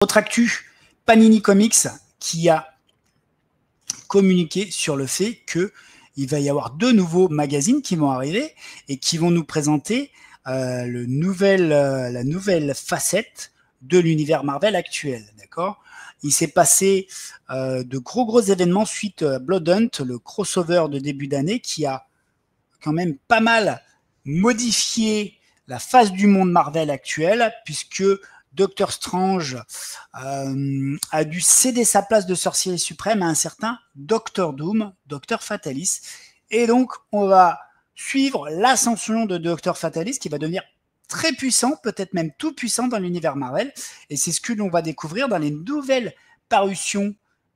Autre actu, Panini Comics qui a communiqué sur le fait qu'il va y avoir 2 nouveaux magazines qui vont arriver et qui vont nous présenter la nouvelle facette de l'univers Marvel actuel. D'accord ? Il s'est passé de gros événements suite à Blood Hunt, le crossover de début d'année qui a quand même pas mal modifié la face du monde Marvel actuel, puisque Doctor Strange a dû céder sa place de sorcier suprême à un certain Doctor Doom, Doctor Fatalis. Et donc, on va suivre l'ascension de Doctor Fatalis qui va devenir très puissant, peut-être même tout puissant dans l'univers Marvel. Et c'est ce que l'on va découvrir dans les nouvelles parutions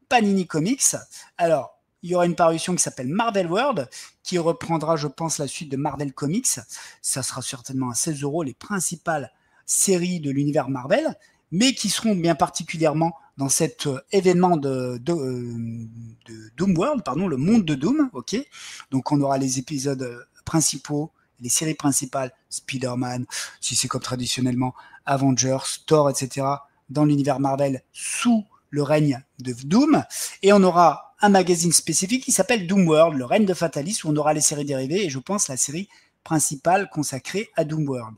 Panini Comics. Alors, il y aura une parution qui s'appelle Marvel World, qui reprendra, je pense, la suite de Marvel Comics. Ça sera certainement à 16 € les principales séries de l'univers Marvel, mais qui seront bien particulièrement dans cet événement de Doom World, pardon, le monde de Doom. Ok. Donc on aura les épisodes principaux, les séries principales, Spider-Man, si c'est comme traditionnellement, Avengers, Thor, etc., dans l'univers Marvel sous le règne de Doom. Et on aura un magazine spécifique qui s'appelle Doom World, le règne de Fatalis, où on aura les séries dérivées et je pense la série principale consacrée à Doom World.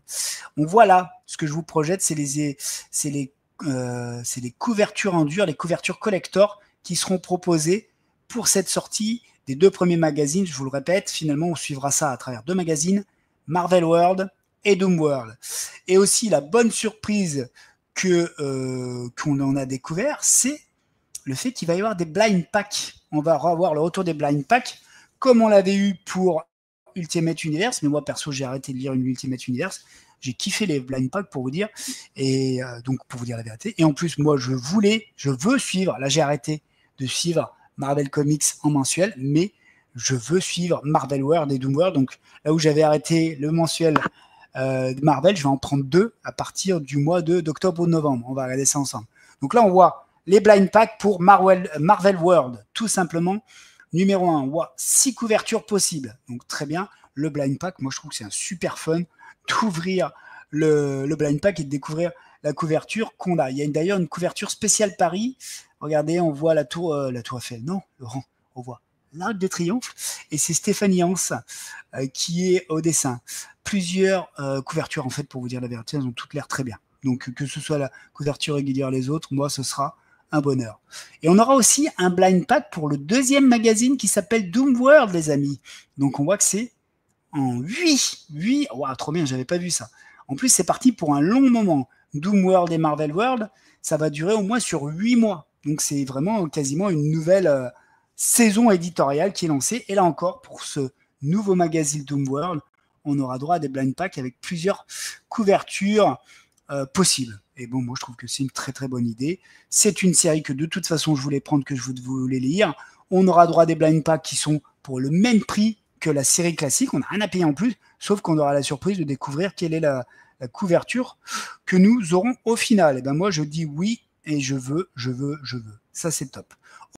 Donc voilà, ce que je vous projette, c'est les couvertures en dur, les couvertures collector qui seront proposées pour cette sortie des 2 premiers magazines. Je vous le répète, finalement, on suivra ça à travers 2 magazines, Marvel World et Doom World. Et aussi, la bonne surprise qu'on en a découvert, c'est le fait qu'il va y avoir des blind packs. On va avoir le retour des blind packs, comme on l'avait eu pour Ultimate Universe, mais moi perso j'ai arrêté de lire une Ultimate Universe, j'ai kiffé les blind packs pour vous dire, et donc pour vous dire la vérité, et en plus moi je veux suivre, là j'ai arrêté de suivre Marvel Comics en mensuel, mais je veux suivre Marvel World et Doom World, donc là où j'avais arrêté le mensuel de Marvel, je vais en prendre 2 à partir du mois d'octobre ou de novembre, on va regarder ça ensemble. Donc là on voit les blind packs pour Marvel World, tout simplement. Numéro 1, 6 couvertures possibles. Donc très bien, le blind pack, moi je trouve que c'est un super fun d'ouvrir le blind pack et de découvrir la couverture qu'on a. Il y a d'ailleurs une couverture spéciale Paris. Regardez, on voit la tour Eiffel. Non, Laurent, on voit l'Arc de Triomphe et c'est Stéphanie Hans qui est au dessin. Plusieurs couvertures en fait, pour vous dire la vérité, elles ont toutes l'air très bien. Donc que ce soit la couverture régulière les autres, moi ce sera un bonheur. Et on aura aussi un blind pack pour le 2e magazine qui s'appelle Doom World, les amis. Donc on voit que c'est en 8. Wow, trop bien, j'avais pas vu ça. En plus, c'est parti pour un long moment. Doom World et Marvel World, ça va durer au moins sur 8 mois. Donc c'est vraiment quasiment une nouvelle saison éditoriale qui est lancée. Et là encore, pour ce nouveau magazine Doom World, on aura droit à des blind packs avec plusieurs couvertures possibles. Et bon, moi, je trouve que c'est une très bonne idée. C'est une série que de toute façon, je voulais prendre, que je voulais lire. On aura droit à des blind packs qui sont pour le même prix que la série classique. On n'a rien à payer en plus, sauf qu'on aura la surprise de découvrir quelle est la couverture que nous aurons au final. Et ben moi, je dis oui et je veux. Ça, c'est top.